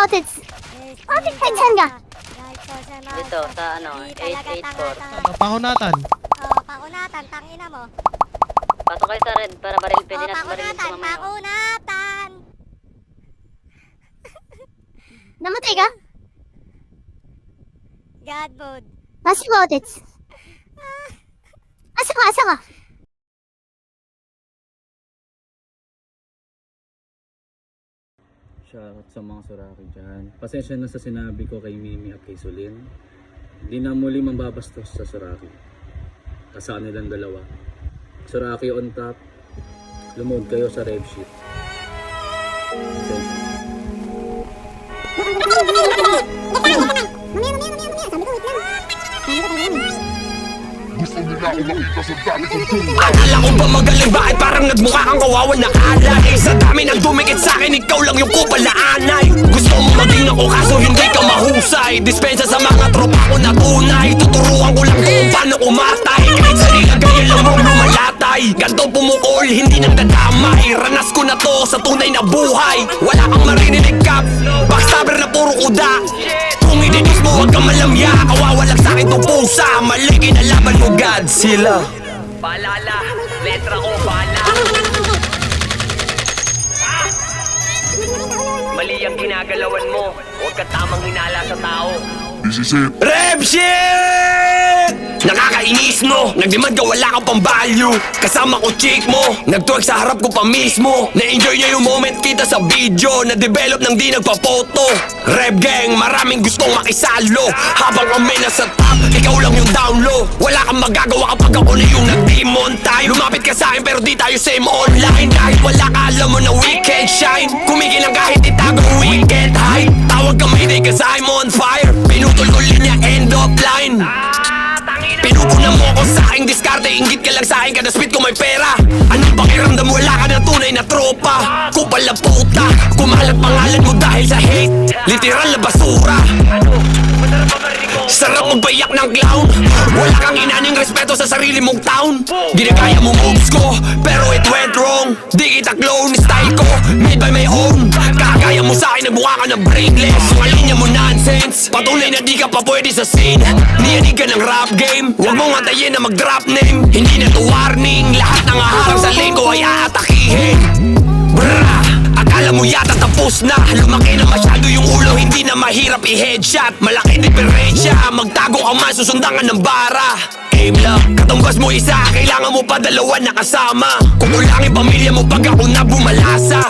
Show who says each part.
Speaker 1: outage. Outage ka, saan ka?
Speaker 2: Dito, sa ano, 884.
Speaker 3: Pahunatan.
Speaker 4: Pakunatan, tangina mo.
Speaker 2: Pasok kayo sa red para baril. Pwede natin barilin
Speaker 4: Pakunatan,
Speaker 2: sa mamaya.
Speaker 4: pakunatan.
Speaker 1: Namatay ka?
Speaker 4: God mode.
Speaker 1: Nasa yung outage. Asa ka, asa ka?
Speaker 5: Shoutout sa mga Suraki dyan. Pasensya na sa sinabi ko kay Mimi at kay Sulin. Hindi na muli mambabastos sa Suraki. Kasama nilang dalawa. Suraki on top. Lumod kayo sa red sheet. Pasensya.
Speaker 6: Gusto nila ako makita sa dami kong tungo.
Speaker 7: Akala ko ba magaling, bakit parang nagmukha kang kawawan na alay? Sa dami nang dumikit sa'kin, ikaw lang yung kupal na anay. Gusto mo maging ako kaso hindi ka mahusay. Dispensa sa mga tropa ko na tunay. Tuturuan ko lang kung paano kumatay. Kahit sa nila ganyan lang mong lumalatay. Ganto pumukol, hindi nang dadamay. Ranas ko na to sa tunay na buhay. Wala kang marinilig kap, backstabber na puro kuda. Kung ininis mo huwag kang malamya. Kawawalag sa'kin tong pusa. Mali kinalaban mo Godzilla. Paalala, letra ko bala. Mali ang ginagalawan mo. Huwag ka tamang hinala sa tao.
Speaker 6: This is it.
Speaker 7: Rap shit! Nakakainis mo, nagdemand ka wala kang pang value. Kasama ko chick mo, nagtwerk sa harap ko pa mismo. Na-enjoy niya yung moment kita sa video. Na-develop nang di nagpa-photo. Rap gang, maraming gustong makisalo. Habang kami nasa top, ikaw lang yung down low. Wala kang magagawa kapag ako na yung nag-demon time. Lumapit ka sa akin pero di tayo same online. Kahit wala ka alam mo na weekend shine. Kumikilang kahit itago weekend high. Tawag ka mayday kasi I'm on fire. Pinutol ko linya end of line. Pinupuna mo ako sa aking diskarte. Inggit ka lang sa akin kada spit ko may pera. Anong pakiramdam wala ka na tunay na tropa? Kupal na puta, kumalat pangalan mo dahil sa hate. Literal na basura. Sarap magpayak ng clown. Wala kang inaning respeto sa sarili mong town. Ginagaya mo moves ko, pero it went wrong. Di kita clone, style ko, made by my own. Kakaya mo sa akin, nagmukha ka ng brainless. Yung alinya mo nonsense, patunay na di ka pa pwede sa scene. Niyanig ka ng rap game, huwag mong antayin na mag-drop name. Hindi na to warning, lahat ng haharang sa lane ko ay aatakihin. Brah! Akala mo yata tapos na. Lumaki na masyado yung ulo, hindi na mahirap i-headshot. Malaki diferensya, magtago ka man, susundan ka ng bara. Aim lang, katumbas mo isa, kailangan mo pa dalawa na kasama. Kukulangin pamilya mo pag ako na bumalasa.